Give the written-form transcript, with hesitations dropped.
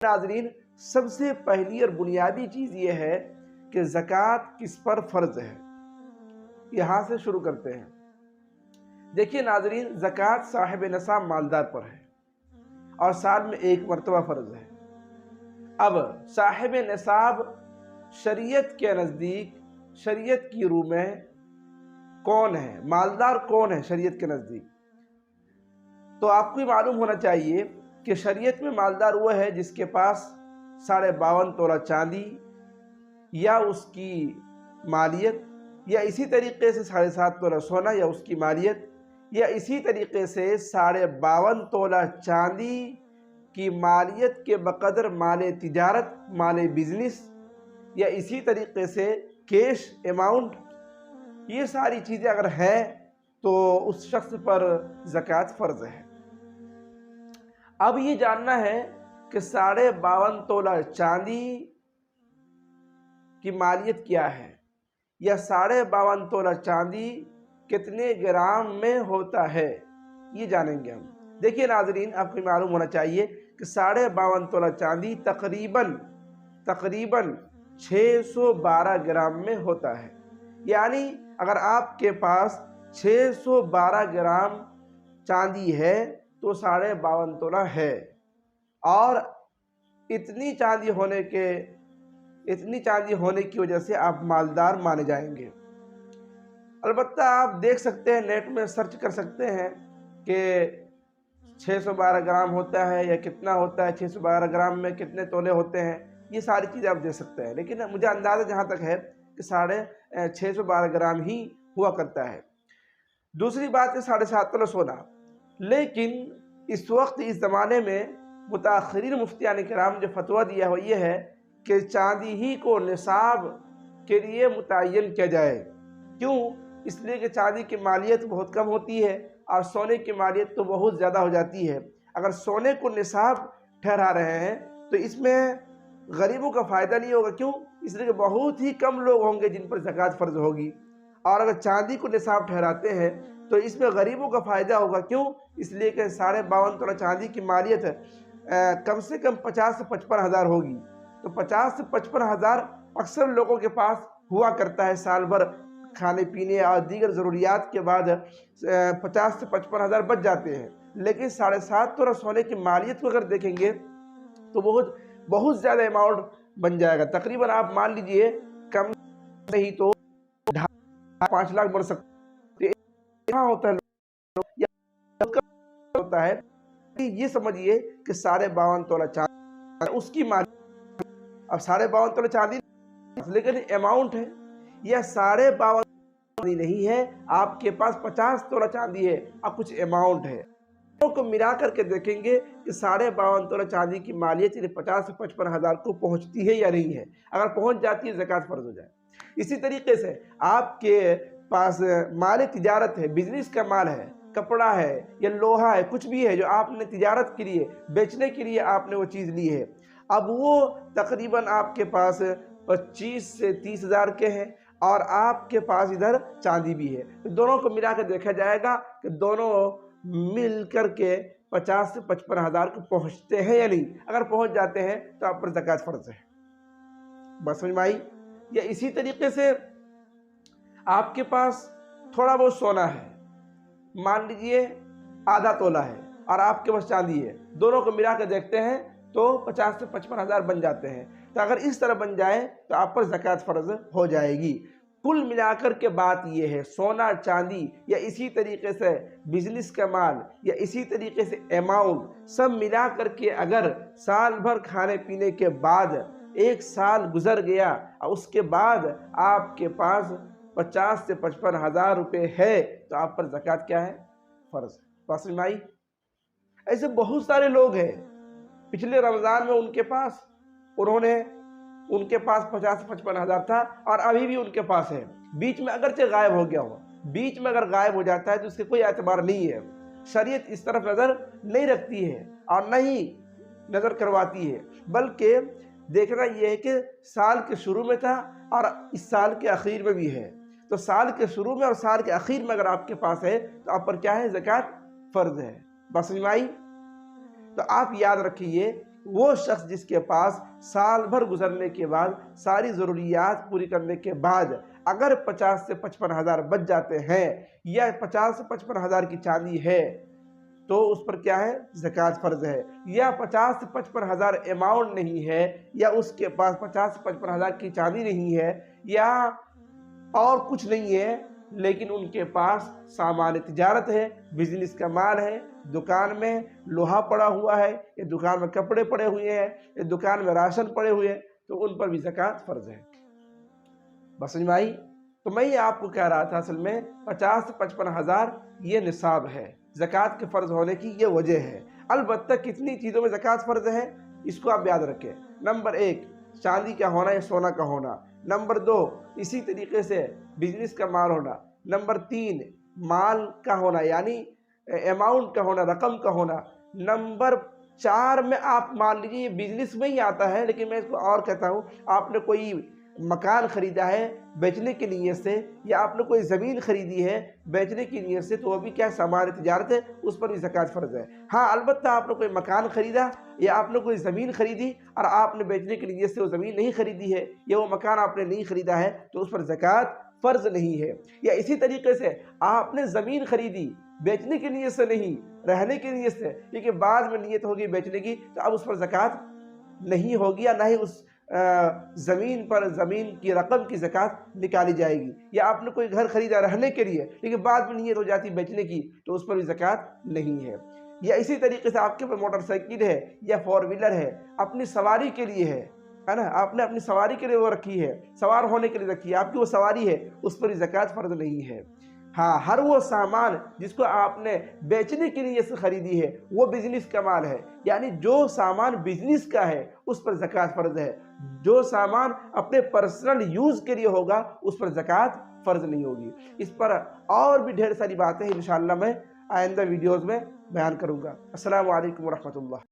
ناظرین، سب سے پہلی اور بنیادی چیز یہ ہے کہ زکوٰۃ کس پر فرض ہے۔ یہاں سے شروع کرتے ہیں۔ دیکھیے ناظرین، زکوٰۃ صاحب نصاب مالدار پر ہے اور سال میں ایک مرتبہ فرض ہے۔ اب صاحب نصاب شریعت کے نزدیک، شریعت کی روح میں کون ہے، مالدار کون ہے شریعت کے نزدیک؟ تو آپ کو یہ معلوم ہونا چاہیے کہ شریعت میں مالدار وہ ہے جس کے پاس 52.5 تولہ چاندی یا اس کی مالیت، یا اسی طریقے سے 7.5 تولہ سونا یا اس کی مالیت، یا اسی طریقے سے 52.5 تولہ چاندی کی مالیت کے بقدر مال تجارت، مال بزنس، یا اسی طریقے سے کیش اماؤنٹ، یہ ساری چیزیں اگر ہے تو اس شخص پر زکوٰۃ فرض ہے۔ اب یہ جاننا ہے کہ 52.5 تولہ چاندی کی مالیت کیا ہے، یا 52.5 تولہ چاندی کتنے گرام میں ہوتا ہے، یہ جانیں گے ہم۔ دیکھیے ناظرین، آپ کو معلوم ہونا چاہیے کہ 52.5 تولہ چاندی تقریباً 612 گرام میں ہوتا ہے۔ یعنی اگر آپ کے پاس 612 گرام چاندی ہے تو 52.5 تولہ ہے، اور اتنی چاندی ہونے کی وجہ سے آپ مالدار مانے جائیں گے۔ البتہ آپ دیکھ سکتے ہیں، نیٹ میں سرچ کر سکتے ہیں کہ 612 گرام ہوتا ہے یا کتنا ہوتا ہے، 612 گرام میں کتنے تولے ہوتے ہیں، یہ ساری چیزیں آپ دیکھ سکتے ہیں، لیکن مجھے اندازہ جہاں تک ہے کہ 612 گرام ہی ہوا کرتا ہے۔ دوسری بات ہے 7.5 تولہ سونا۔ لیکن اس وقت اس زمانے میں متاخرین مفتیان کرام جو فتویٰ دیا وہ یہ ہے کہ چاندی ہی کو نصاب کے لیے متعین کیا جائے۔ کیوں؟ اس لیے کہ چاندی کی مالیت بہت کم ہوتی ہے اور سونے کی مالیت تو بہت زیادہ ہو جاتی ہے۔ اگر سونے کو نصاب ٹھہرا رہے ہیں تو اس میں غریبوں کا فائدہ نہیں ہوگا۔ کیوں؟ اس لیے کہ بہت ہی کم لوگ ہوں گے جن پر زکوٰۃ فرض ہوگی، اور اگر چاندی کو نصاب ٹھہراتے ہیں تو اس میں غریبوں کا فائدہ ہوگا۔ کیوں؟ اس لیے کہ 52.5 تولہ چاندی کی مالیت کم سے کم 50 سے 55 ہزار ہوگی، تو 50 سے 55 ہزار اکثر لوگوں کے پاس ہوا کرتا ہے۔ سال بھر کھانے پینے اور دیگر ضروریات کے بعد 50 سے 55 ہزار بچ جاتے ہیں، لیکن 7.5 تولہ سونے کی مالیت کو اگر دیکھیں گے تو بہت زیادہ اماؤنٹ بن جائے گا۔ تقریباً آپ مان لیجئے کم نہیں تو 5 لاکھ بڑھ سکتے ہیں۔ ہوتا ہے یہ سمجھیے کہ 52.5 تولہ چاندی اس کی مالیت، اب 52.5 تولہ چاندی لیکن اماؤنٹ ہے، یا 52.5 چاندی نہیں ہے، آپ کے پاس 50 تولہ چاندی ہے اور کچھ اماؤنٹ ہے، دونوں کو ملا کر کے دیکھیں گے کہ 52.5 تولہ چاندی کی مالیت یعنی 50 سے 55 ہزار کو پہنچتی ہے یا نہیں ہے۔ اگر پہنچ جاتی ہے زکوٰۃ فرض ہو جائے۔ اسی طریقے سے آپ کے پاس مال تجارت ہے، بزنس کا مال ہے، کپڑا ہے یا لوہا ہے، کچھ بھی ہے جو آپ نے تجارت کے لیے، بیچنے کے لیے آپ نے وہ چیز لی ہے، اب وہ تقریباً آپ کے پاس 25 سے 30 ہزار کے ہیں اور آپ کے پاس ادھر چاندی بھی ہے، تو دونوں کو ملا کر دیکھا جائے گا کہ دونوں مل کر کے 50 سے 55 ہزار کو پہنچتے ہیں یا نہیں۔ اگر پہنچ جاتے ہیں تو آپ پر زکوٰۃ فرض ہے۔ بس سمجھ میں آئی؟ یا اسی طریقے سے آپ کے پاس تھوڑا بہت سونا ہے، مان لیجئے آدھا تولہ ہے، اور آپ کے پاس چاندی ہے، دونوں کو ملا کر دیکھتے ہیں تو 50 سے 55 ہزار بن جاتے ہیں۔ تو اگر اس طرح بن جائے تو آپ پر زکوٰۃ فرض ہو جائے گی۔ کل ملا کر کے بات یہ ہے، سونا، چاندی یا اسی طریقے سے بزنس کا مال یا اسی طریقے سے اماؤنٹ سب ملا کر کے اگر سال بھر کھانے پینے کے بعد 1 سال گزر گیا اور اس کے بعد آپ کے پاس 50 سے 55 ہزار روپے ہے تو آپ پر زکوٰۃ کیا ہے؟ فرض ہے۔ بات سمجھ میں آئی؟ ایسے بہت سارے لوگ ہیں، پچھلے رمضان میں ان کے پاس 50 سے 55 ہزار تھا اور ابھی بھی ان کے پاس ہے، بیچ میں اگرچہ غائب ہو گیا ہو، بیچ میں اگر غائب ہو جاتا ہے تو اس کے کوئی اعتبار نہیں ہے۔ شریعت اس طرف نظر نہیں رکھتی ہے اور نہ ہی نظر کرواتی ہے، بلکہ دیکھنا یہ ہے کہ سال کے شروع میں تھا اور اس سال کے اخیر میں بھی ہے، تو سال کے شروع میں اور سال کے اخیر میں اگر آپ کے پاس ہے تو آپ پر کیا ہے؟ زکوٰۃ فرض ہے۔ بات سمجھ میں آئی؟ تو آپ یاد رکھیے وہ شخص جس کے پاس سال بھر گزرنے کے بعد ساری ضروریات پوری کرنے کے بعد اگر 50 سے 55 ہزار بچ جاتے ہیں یا 50 سے 55 ہزار کی چاندی ہے تو اس پر کیا ہے؟ زکوٰۃ فرض ہے۔ یا 50 سے 55 ہزار اماؤنٹ نہیں ہے، یا اس کے پاس 50 سے 55 ہزار کی چاندی نہیں ہے، یا اور کچھ نہیں ہے، لیکن ان کے پاس سامان تجارت ہے، بزنس کا مال ہے، دکان میں لوہا پڑا ہوا ہے، یا دکان میں کپڑے پڑے ہوئے ہیں، یا دکان میں راشن پڑے ہوئے ہیں، تو ان پر بھی زکوٰۃ فرض ہے۔ بس سمجھ میں آئی؟ تو میں یہ آپ کو کہہ رہا تھا اصل میں 50 سے 55 ہزار یہ نصاب ہے، زکوٰۃ کے فرض ہونے کی یہ وجہ ہے۔ البتہ کتنی چیزوں میں زکوٰۃ فرض ہے اس کو آپ یاد رکھیں۔ نمبر 1 چاندی کا ہونا یا سونا کا ہونا، نمبر 2 اسی طریقے سے بزنس کا مال ہونا، نمبر 3 مال کا ہونا یعنی اماؤنٹ کا ہونا، رقم کا ہونا، نمبر 4 میں آپ مان لیجیے یہ بزنس میں ہی آتا ہے، لیکن میں اس کو اور کہتا ہوں، آپ نے کوئی مکان خریدا ہے بیچنے کی نیت سے، یا آپ نے کوئی زمین خریدی ہے بیچنے کی نیت سے، تو وہ بھی کیا سامان تجارت ہے، اس پر بھی زکوٰۃ فرض ہے۔ ہاں البتہ آپ نے کوئی مکان خریدا یا آپ نے کوئی زمین خریدی اور آپ نے بیچنے کی نیت سے وہ زمین نہیں خریدی ہے یا وہ مکان آپ نے نہیں خریدا ہے تو اس پر زکوٰۃ فرض نہیں ہے۔ یا اسی طریقے سے آپ نے زمین خریدی بیچنے کی نیت سے نہیں، رہنے کی نیت سے، کیونکہ بعد میں نیت ہوگی بیچنے کی تو اب اس پر زکوٰۃ نہیں ہوگی، یا نہ ہی اس زمین پر زمین کی رقم کی زکوٰۃ نکالی جائے گی۔ یا آپ نے کوئی گھر خریدا رہنے کے لیے لیکن بعد میں نیت ہو جاتی بیچنے کی تو اس پر بھی زکوٰۃ نہیں ہے۔ یا اسی طریقے سے آپ کے پاس موٹر سائیکل ہے یا 4 ویلر ہے، اپنی سواری کے لیے ہے نا، آپ نے اپنی سواری کے لیے وہ رکھی ہے، سوار ہونے کے لیے رکھی ہے، آپ کی وہ سواری ہے، اس پر بھی زکوٰۃ فرض نہیں ہے۔ ہاں ہر وہ سامان جس کو آپ نے بیچنے کے لیے سے خریدی ہے وہ بزنس کا مال ہے، یعنی جو سامان بزنس کا ہے اس پر زکوٰۃ فرض ہے، جو سامان اپنے پرسنل یوز کے لیے ہوگا اس پر زکوٰۃ فرض نہیں ہوگی۔ اس پر اور بھی ڈھیر ساری باتیں انشاءاللہ میں آئندہ ویڈیوز میں بیان کروں گا۔ السلام علیکم ورحمۃ اللہ۔